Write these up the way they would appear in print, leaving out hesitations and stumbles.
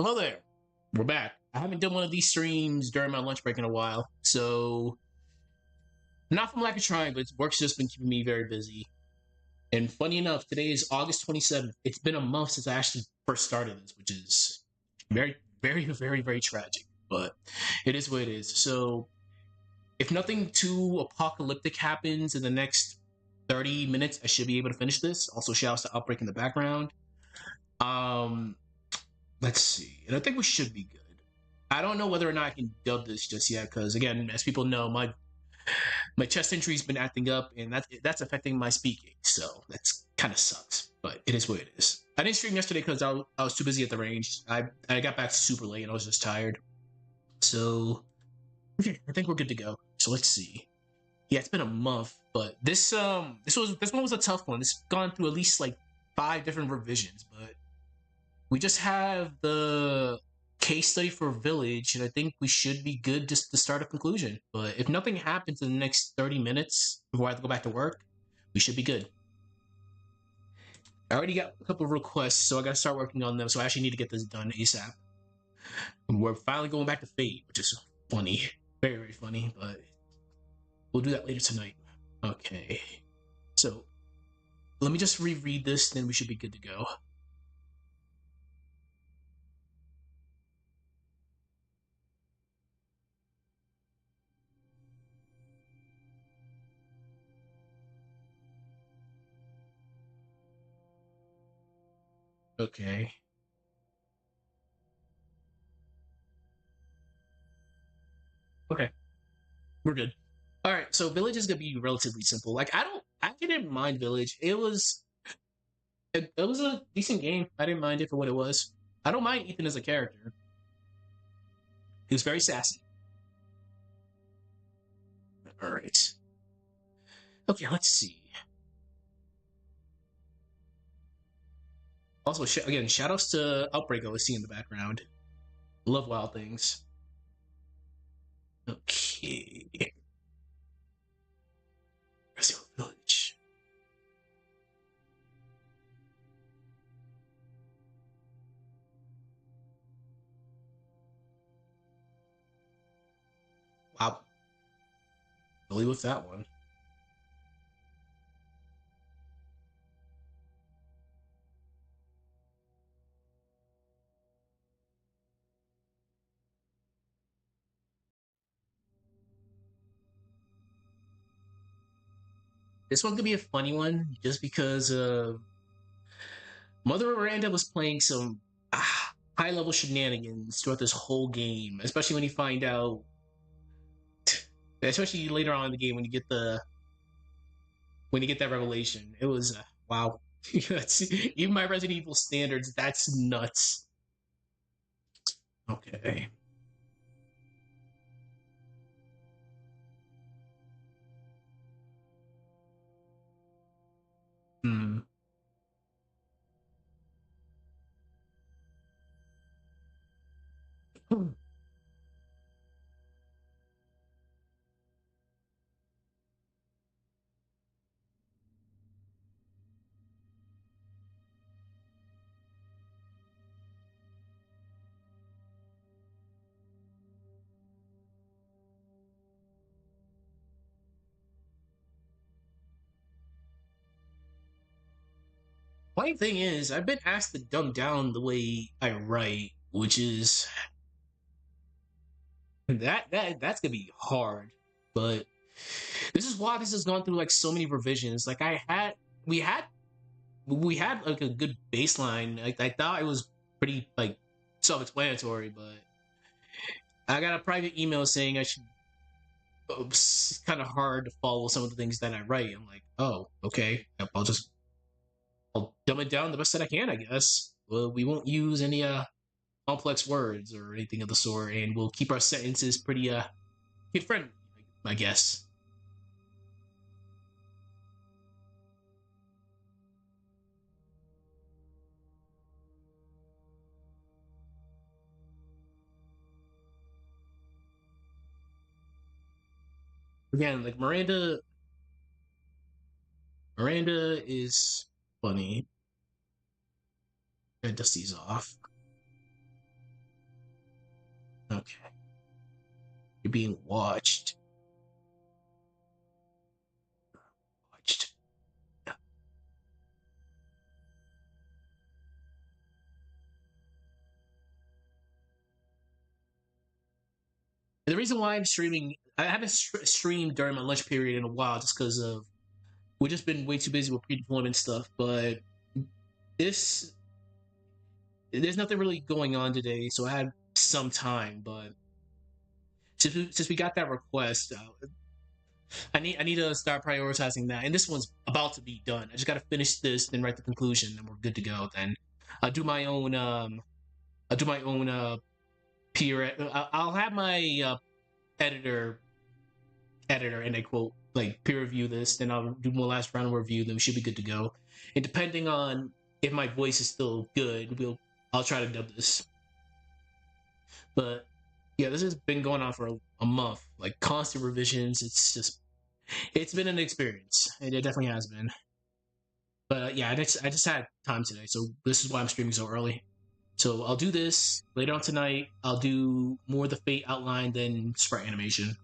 Hello there. We're back. I haven't done one of these streams during my lunch break in a while, so not from lack of trying, but work's just been keeping me very busy. And funny enough, today is August 27th. It's been a month since I actually first started this, which is very, very, very, very tragic. But it is what it is. So if nothing too apocalyptic happens in the next 30 minutes, I should be able to finish this. Also, shouts to Outbreak in the background. Um, let's see. And I think we should be good. I don't know whether or not I can dub this just yet, because again, as people know, my chest injury's been acting up, and that's affecting my speaking. So that's kind of sucks, but it is what it is. I didn't stream yesterday because I was too busy at the range. I got back super late and I was just tired. So okay, I think we're good to go. So let's see. Yeah, it's been a month, but this one was a tough one. It's gone through at least like 5 different revisions, but we just have the case study for Village, and I think we should be good just to start a conclusion. But if nothing happens in the next 30 minutes before I have to go back to work, we should be good. I already got a couple of requests, so I gotta start working on them, so I actually need to get this done ASAP. And we're finally going back to Fate, which is funny. Very, very funny, but we'll do that later tonight. Okay. So, let me just reread this, then we should be good to go. Okay. Okay. We're good. All right, so Village is gonna be relatively simple. Like I didn't mind Village. It was a decent game. I didn't mind it for what it was. I don't mind Ethan as a character. He was very sassy. All right. Okay, let's see. Also, again, shoutouts to Outbreak OSC in the background. Love Wild Things. Okay. Resident Village. Wow. Really with that one. This one could be a funny one just because Mother Miranda was playing some high level shenanigans throughout this whole game, especially when you find out, especially later on in the game when you get that revelation. It was wow. Even my Resident Evil standards, that's nuts. Okay. Hmm. Funny thing is, I've been asked to dumb down the way I write, which is that's gonna be hard. But this is why this has gone through like so many revisions. Like we had we had like a good baseline. I thought it was pretty like self-explanatory, but I got a private email saying I should. It's kind of hard to follow some of the things that I write. I'm like, oh, okay. I'll dumb it down the best that I can, I guess. Well, we won't use any complex words or anything of the sort, and we'll keep our sentences pretty kid friendly, I guess. Again, like Miranda is funny. And dust these off. Okay. You're being watched. Watched. The reason why I'm streaming, I haven't streamed during my lunch period in a while, just because of we've just been way too busy with pre-deployment stuff. But this, there's nothing really going on today, so I had some time. But since we got that request, I need to start prioritizing that. And this one's about to be done. I just got to finish this, then write the conclusion, and we're good to go. Then I'll do my own. I'll do my own peer. I'll have my editor and I quote like peer review this. Then I'll do my last round of review. Then we should be good to go. And depending on if my voice is still good, I'll try to dub this. But yeah, this has been going on for a month. Like constant revisions. It's been an experience. It definitely has been. But yeah, I just had time today, so this is why I'm streaming so early. So I'll do this later on tonight. I'll do more of the Fate outline than sprite animation.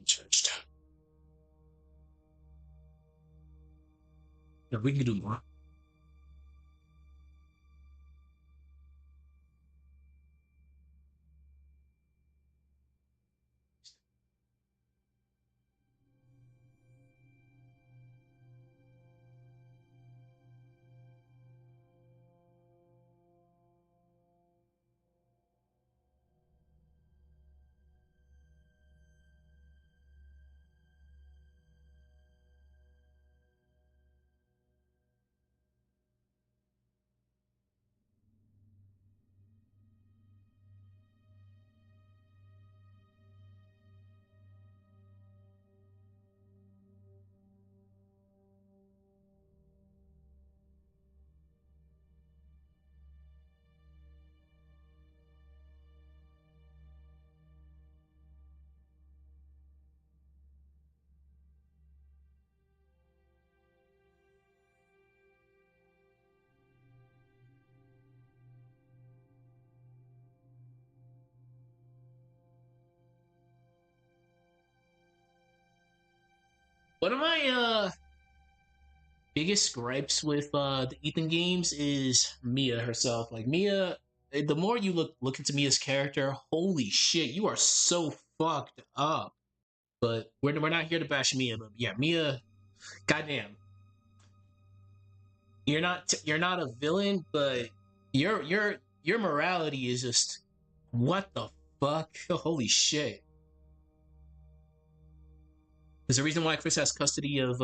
Churched. Yeah, we can do more. One of my biggest gripes with the Ethan games is Mia herself. Like Mia, the more you look into Mia's character, holy shit, you are so fucked up. But we're not here to bash Mia, but yeah, Mia, goddamn, you're not a villain, but your morality is just what the fuck? Holy shit! There's a reason why Chris has custody of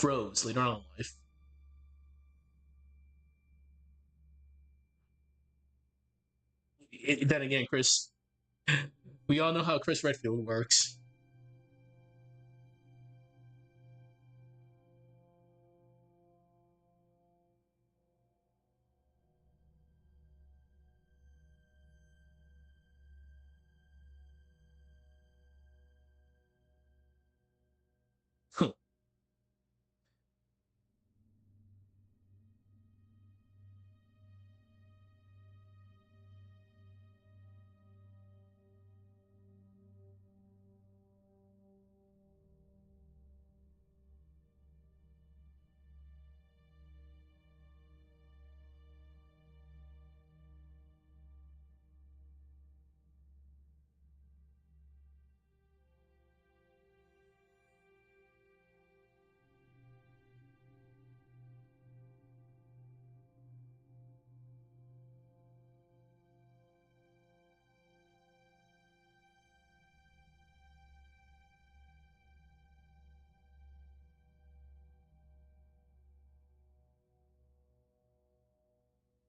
Rose later on in life. Then again, Chris, we all know how Chris Redfield works.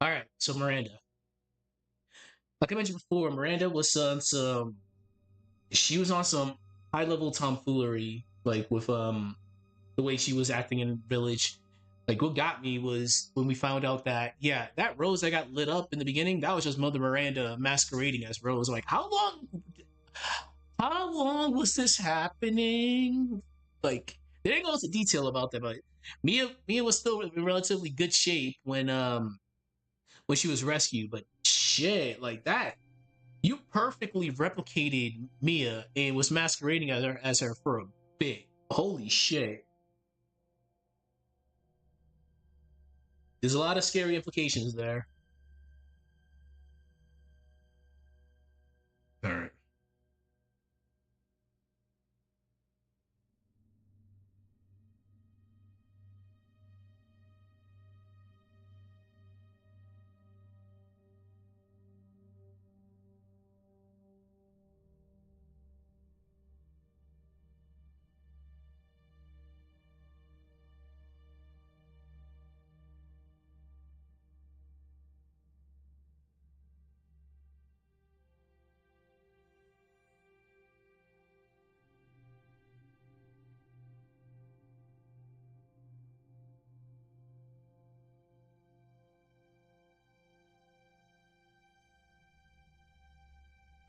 All right, so Miranda, like I mentioned before, Miranda was on some. She was on some high level tomfoolery, like with the way she was acting in Village. Like what got me was when we found out that yeah, that Rose that got lit up in the beginning, that was just Mother Miranda masquerading as Rose. Like how long was this happening? Like they didn't go into detail about that, but Mia was still in relatively good shape when when she was rescued. But shit, like that, you perfectly replicated Mia and was masquerading as her for a bit. Holy shit. There's a lot of scary implications there. All right.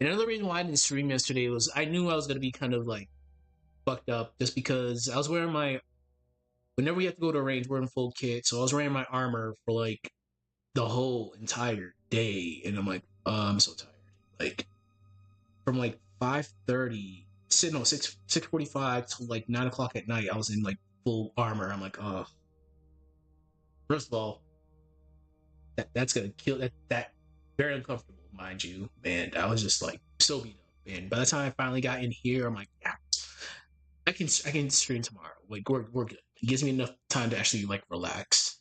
Another reason why I didn't stream yesterday was I knew I was gonna be kind of like fucked up just because I was wearing my. Whenever we have to go to a range, we're in full kit, so I was wearing my armor for like the whole entire day, and I'm like, I'm so tired. Like from like 5:30, no 6:45 to like 9 o'clock at night, I was in like full armor. I'm like, oh, first of all, that's gonna kill that very uncomfortable, mind you. And I was just like so beat up. And by the time I finally got in here, I'm like, yeah, I can stream tomorrow. Like we're good. It gives me enough time to actually like relax.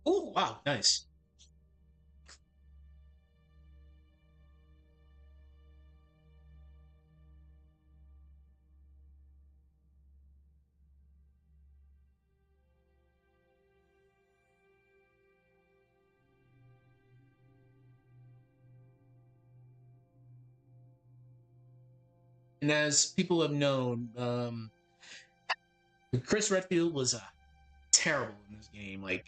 Oh wow, nice. And as people have known, Chris Redfield was terrible in this game. Like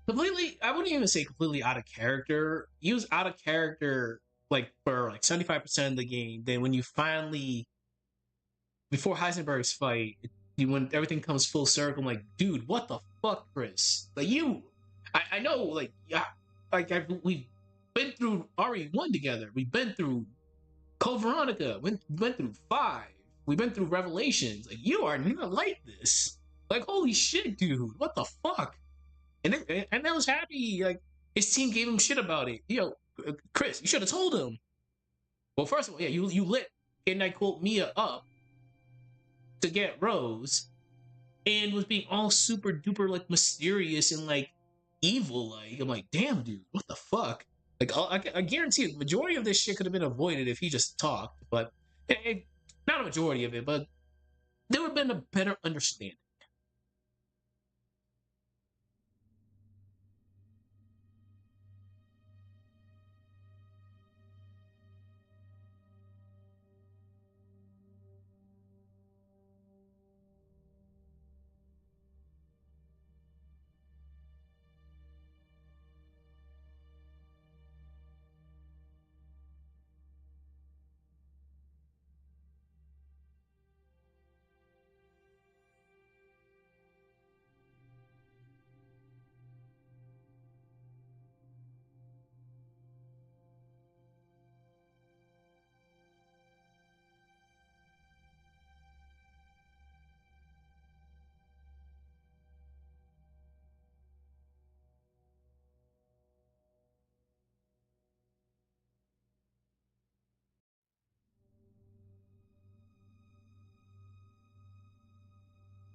completely, I wouldn't even say completely out of character. He was out of character like for like 75% of the game. Then when you finally, before Heisenberg's fight, when everything comes full circle, I'm like, dude, what the fuck, Chris? Like you, I know, like yeah, like we've been through RE1 together. We've been through Code Veronica. Went through five. We've been through Revelations. Like you are not like this. Like holy shit, dude, what the fuck? And I was happy. Like his team gave him shit about it. Chris, you should have told him. Well, first of all, yeah, you lit and I quote Mia up to get Rose, and was being all super duper like mysterious and like evil. Like I'm like, damn, dude, what the fuck? Like I guarantee the majority of this shit could have been avoided if he just talked. But not a majority of it, but there would have been a better understanding.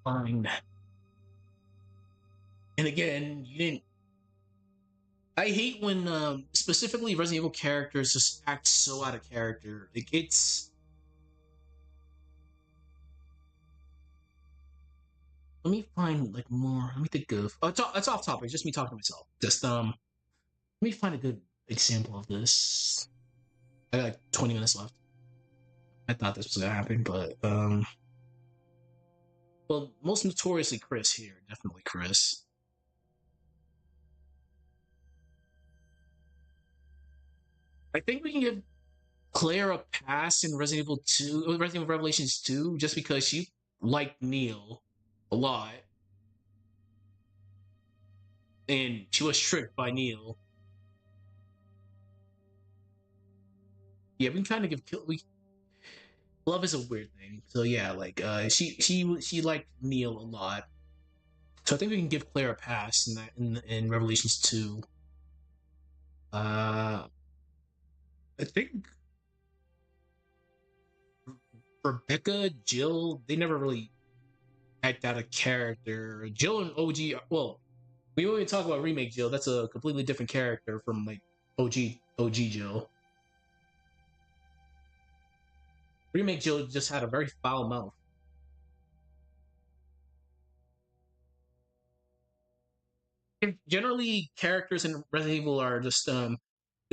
Fine. And again, you didn't. I hate when specifically Resident Evil characters just act so out of character. Like it's let me find like more. Let me think of. Oh, it's off topic. It's just me talking to myself. Just let me find a good example of this. I got like 20 minutes left. I thought this was gonna happen, but well, most notoriously Chris here, definitely Chris. I think we can give Claire a pass in Resident Evil 2, Resident Evil Revelations 2, just because she liked Neil a lot, and she was tricked by Neil. Yeah, we can kind of give we love is a weird thing. So yeah, like she liked Neil a lot. So I think we can give Claire a pass in that in Revelations 2. I think Rebecca, Jill, they never really act out a character. Jill and OG, well, we won't even talk about remake Jill. That's a completely different character from like OG Jill. Remake Jill just had a very foul mouth. And generally, characters in Resident Evil are just they're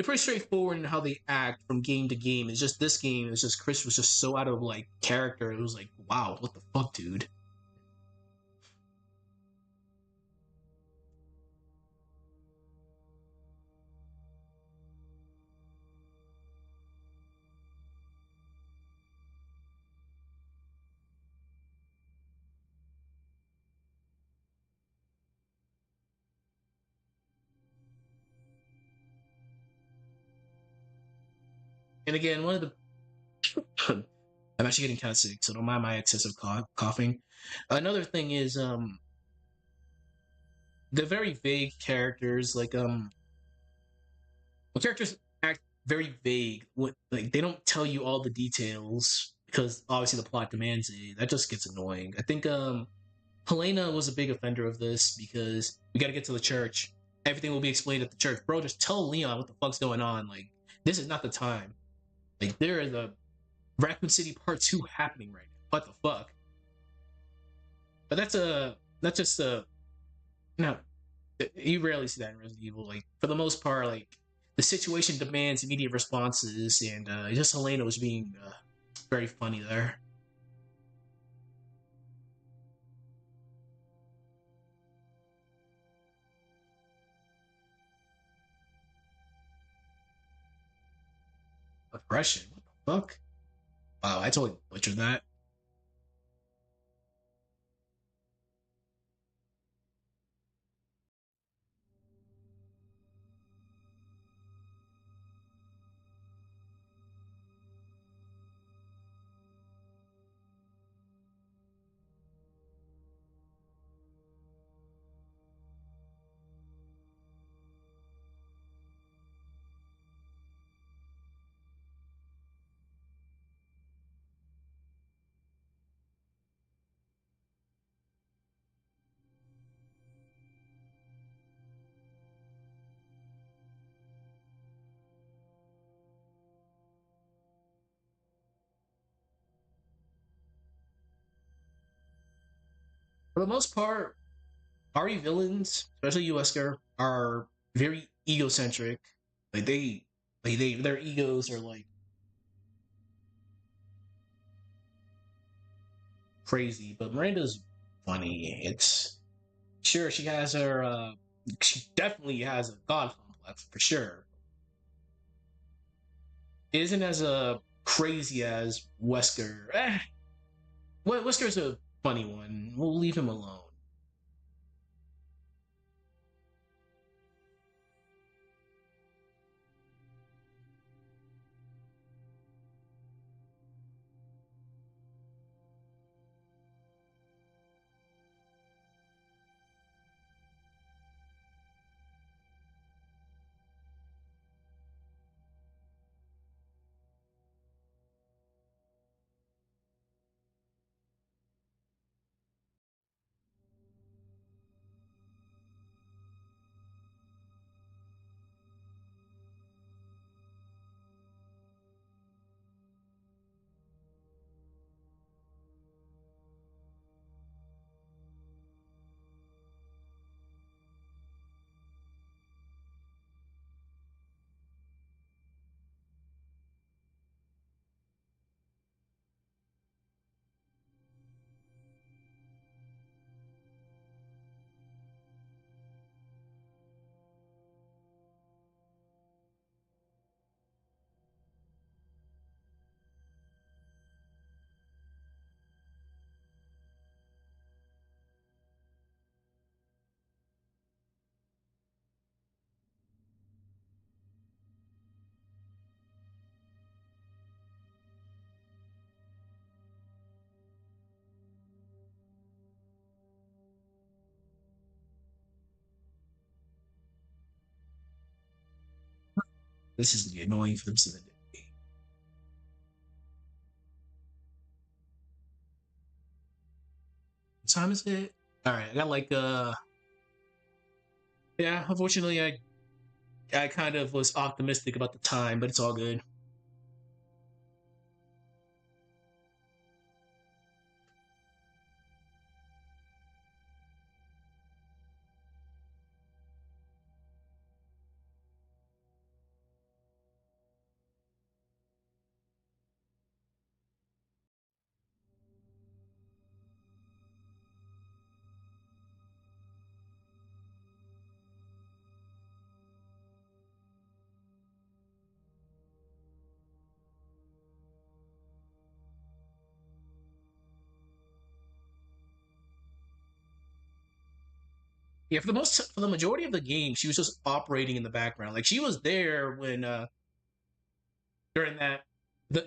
pretty straightforward in how they act from game to game. It's just this game. It's just Chris was just so out of like character. It was like, wow, what the fuck, dude? And again, one of the I'm actually getting kind of sick, so don't mind my excessive coughing. Another thing is the very vague characters. Like when characters act very vague, like they don't tell you all the details because obviously the plot demands it. That just gets annoying. I think Helena was a big offender of this because we got to get to the church. Everything will be explained at the church, bro. Just tell Leon what the fuck's going on. Like this is not the time. Like there is a Raccoon City Part 2 happening right now. What the fuck? But that's just a no. You rarely see that in Resident Evil. Like for the most part, like the situation demands immediate responses, and just Helena was being very funny there. Aggression. What the fuck? Wow, I totally butchered that. For the most part, RE villains, especially Wesker, are very egocentric. Like their egos are like crazy. But Miranda's funny. It's sure she has her. She definitely has a god complex for sure. Isn't as crazy as Wesker. Wesker's a funny one. We'll leave him alone. This is gonna be annoying for the rest of the day. What time is it? All right, I got like yeah. Unfortunately, I kind of was optimistic about the time, but it's all good. Yeah, for the majority of the game, she was just operating in the background. Like she was there when during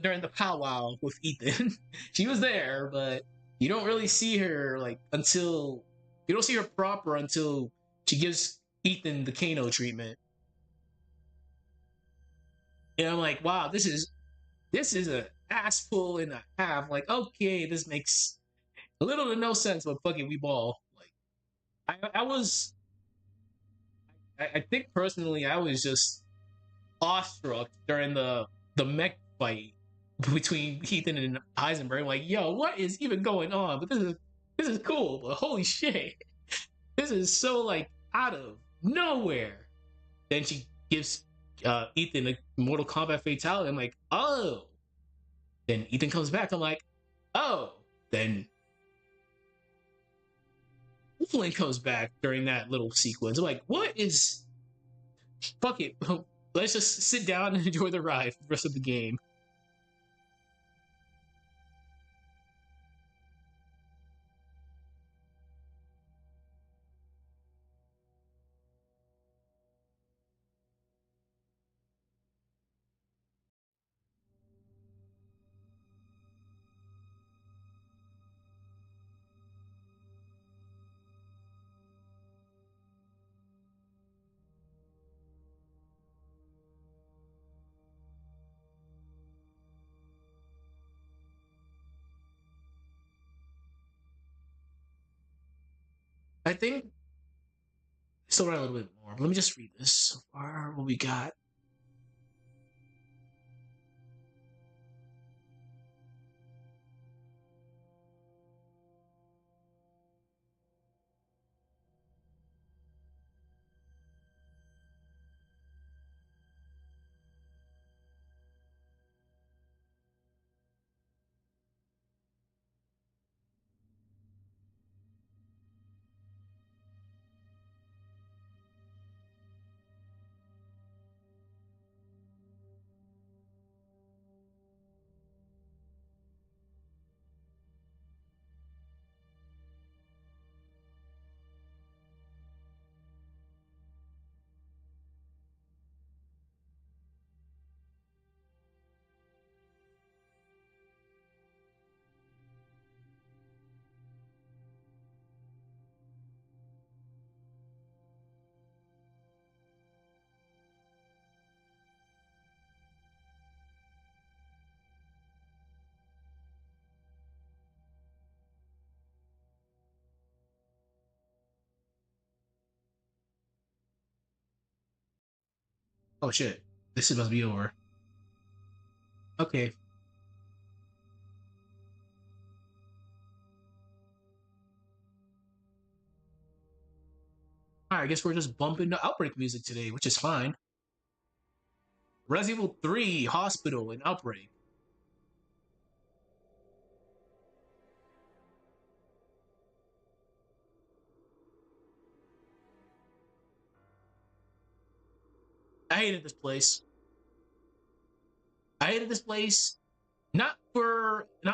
during the powwow with Ethan. She was there, but you don't really see her like until you don't see her proper until she gives Ethan the Kano treatment. And I'm like, wow, this is a ass pull and a half. Like, okay, this makes a little to no sense, but fuck it, we ball. Like, I think personally, I was just awestruck during the mech fight between Ethan and Heisenberg. Like, yo, what is even going on? But this is cool. But holy shit, this is so like out of nowhere. Then she gives Ethan a Mortal Kombat fatality. I'm like, oh. Then Ethan comes back. I'm like, oh. Then Flynn comes back during that little sequence. I'm like, what is? Fuck it. Let's just sit down and enjoy the ride for the rest of the game. I think still around a little bit more. Let me just read this so far. What we got? Oh shit. This must be over. Okay. Alright, I guess we're just bumping the Outbreak music today, which is fine. Resident Evil 3 Hospital and Outbreak. I hated this place. I hated this place not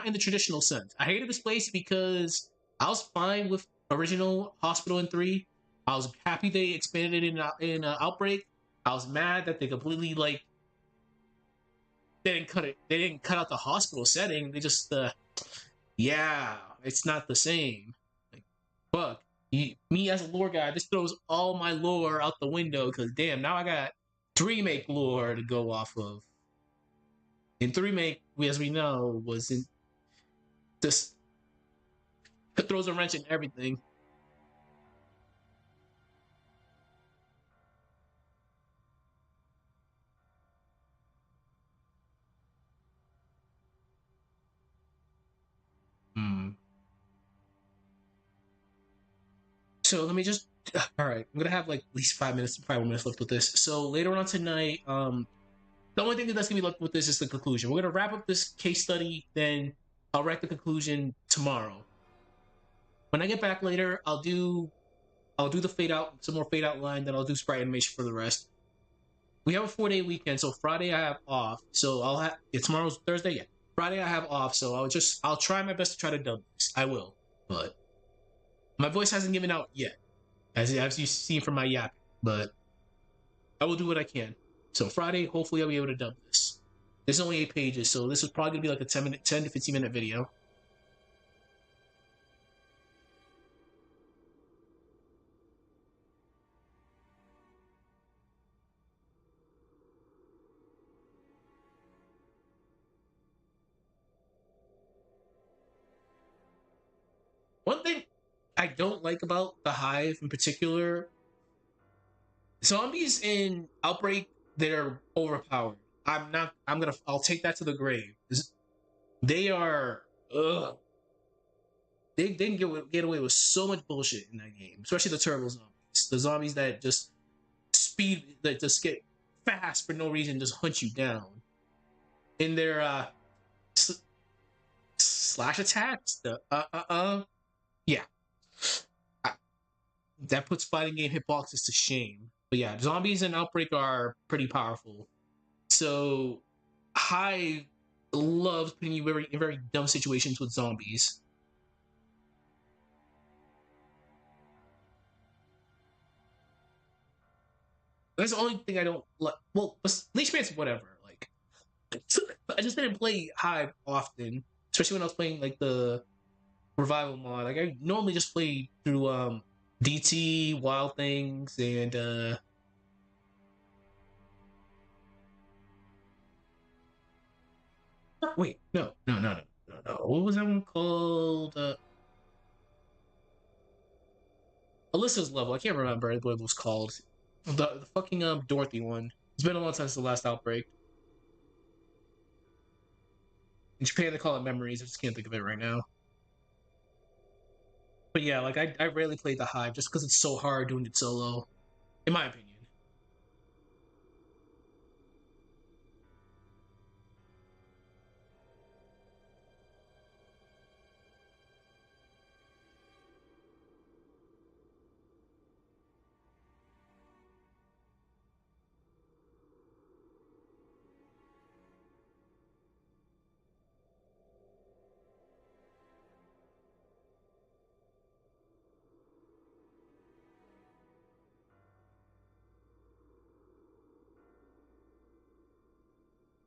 in the traditional sense. I hated this place because I was fine with original Hospital in 3. I was happy they expanded it in Outbreak. I was mad that they completely like they didn't cut it. They didn't cut out the hospital setting. They just yeah, it's not the same. Like fuck. Me as a lore guy, this throws all my lore out the window because damn, now I got three make lore to go off of. And three make, as we know, was in just throws a wrench in everything. Hmm. So let me just. All right, I'm gonna have like at least 5 minutes, 5 minutes left with this. So later on tonight, the only thing that's gonna be left with this is the conclusion. We're gonna wrap up this case study, then I'll write the conclusion tomorrow. When I get back later, I'll do the fade out, some more fade out line, then I'll do sprite animation for the rest. We have a 4-day weekend, so Friday I have off. So I'll have tomorrow's Thursday, yeah. Friday I have off, so I'll try my best to try to dub this. I will, but my voice hasn't given out yet, as you see from my yapping. But I will do what I can. So Friday, hopefully I'll be able to dub this. There's only 8 pages, so this is probably gonna be like a 10 to 15 minute video. One thing I don't like about the Hive in particular, zombies in Outbreak, they're overpowered. I'll take that to the grave. They are, ugh. They can get away with so much bullshit in that game, especially the turbo zombies. The zombies that just that just get fast for no reason, just hunt you down. In their slash attacks, yeah. Uh, that puts fighting game hitboxes to shame. But yeah, zombies in Outbreak are pretty powerful. So Hive loves putting you in very dumb situations with zombies. That's the only thing I don't like. Well, Leash Man's whatever. Like, I just didn't play Hive often, especially when I was playing like the revival mod. Like, I normally just play through DT, Wild Things, and wait, no. What was that one called? Alyssa's level. I can't remember what it was called. The fucking Dorothy one. It's been a long time since the last outbreak. In Japan, they call it memories. I just can't think of it right now. But yeah, like I rarely played the Hive just because it's so hard doing it solo, in my opinion.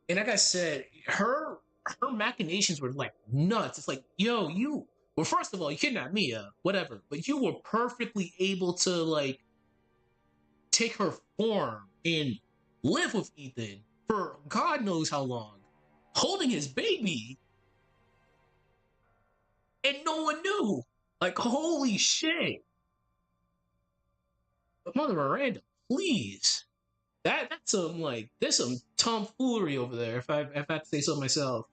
And like I said, her machinations were like nuts. It's like, yo, you well, first of all, you kidnapped Mia, whatever, but you were perfectly able to like take her form and live with Ethan for God knows how long, holding his baby, and no one knew. Like, holy shit. Mother Miranda, please. That's some like there's some tomfoolery over there, if I have to say so myself.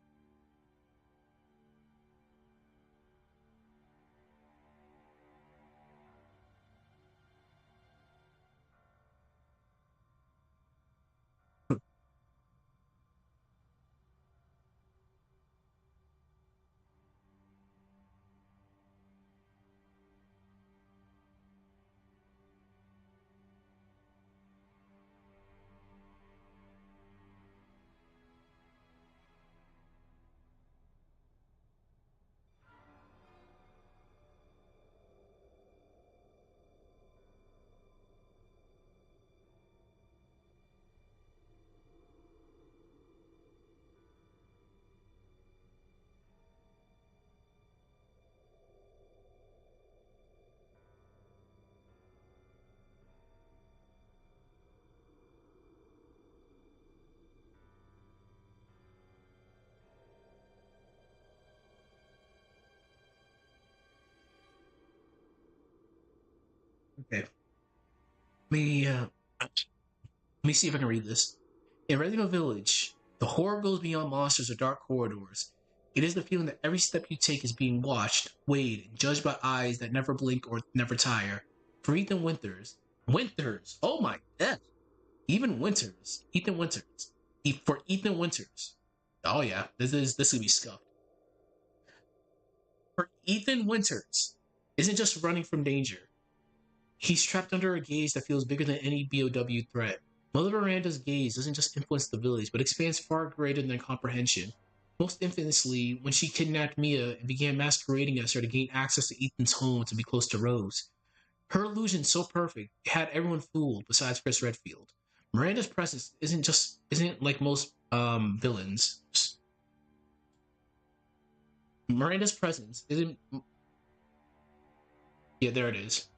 Okay. Let me see if I can read this. In Resident Evil Village, the horror goes beyond monsters or dark corridors. It is the feeling that every step you take is being watched, weighed, and judged by eyes that never blink or never tire. For Ethan Winters, Winters, oh my death. Even Winters, Ethan Winters, for Ethan Winters. Oh yeah, this gonna be scuffed. For Ethan Winters, isn't just running from danger. He's trapped under a gaze that feels bigger than any BOW threat. Mother Miranda's gaze doesn't just influence the village, but expands far greater than comprehension. Most infamously, when she kidnapped Mia and began masquerading as her to gain access to Ethan's home to be close to Rose. Her illusion so perfect, it had everyone fooled besides Chris Redfield. Miranda's presence isn't like most villains. Miranda's presence isn't. Yeah, there it is.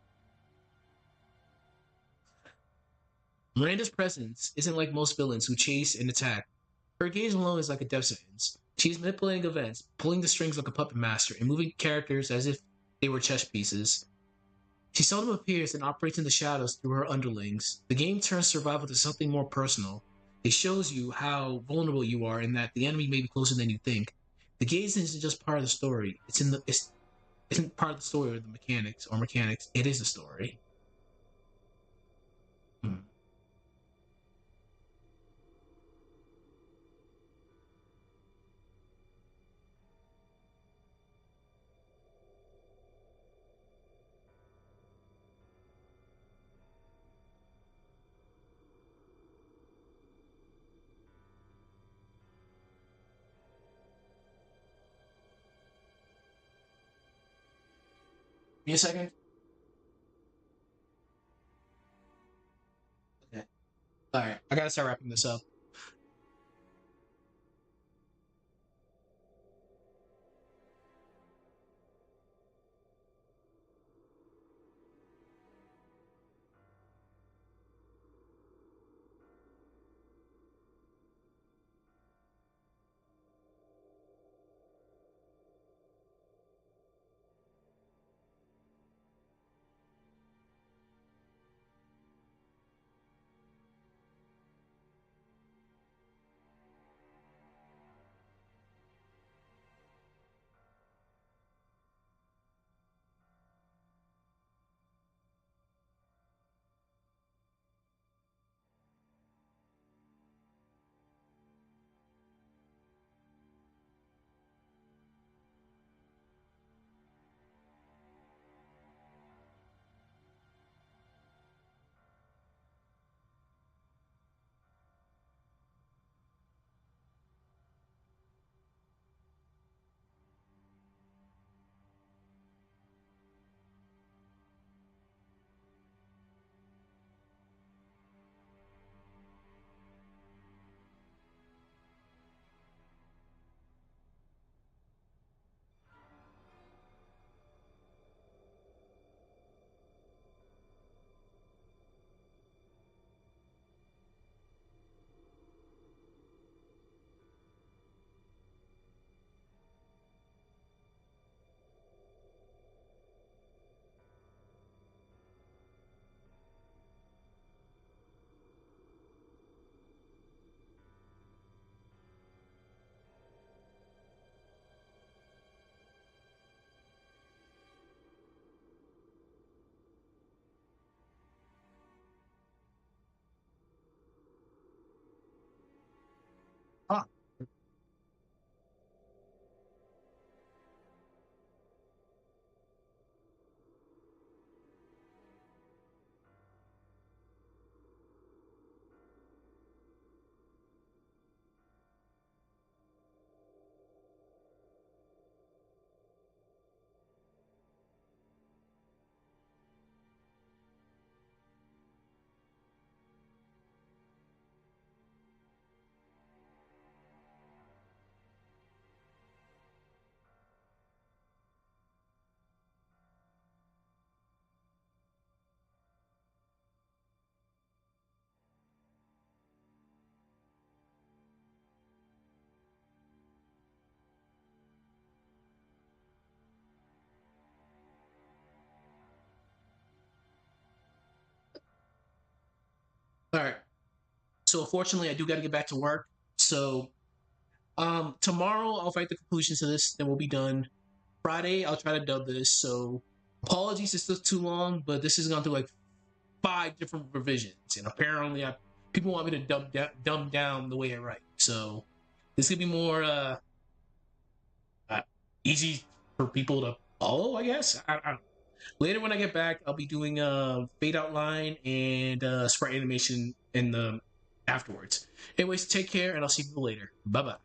Miranda's presence isn't like most villains who chase and attack. Her gaze alone is like a death sentence. She's manipulating events, pulling the strings like a puppet master, and moving characters as if they were chess pieces. She seldom appears and operates in the shadows through her underlings. The game turns survival to something more personal. It shows you how vulnerable you are and that the enemy may be closer than you think. The gaze isn't just part of the story. It's isn't part of the story or the mechanics. It is the story. Hmm. Give me a second. Okay. All right. I gotta start wrapping this up. So unfortunately, I do got to get back to work. So tomorrow I'll write the conclusions to this, then we'll be done. Friday I'll try to dub this. So apologies, it's still too long, but this has gone through like 5 different revisions, and apparently people want me to dumb down the way I write. So this could be more uh, easy for people to follow, I guess. I don't. Later when I get back, I'll be doing fade outline and sprite animation in the afterwards. Anyways, take care, and I'll see you later. Bye bye.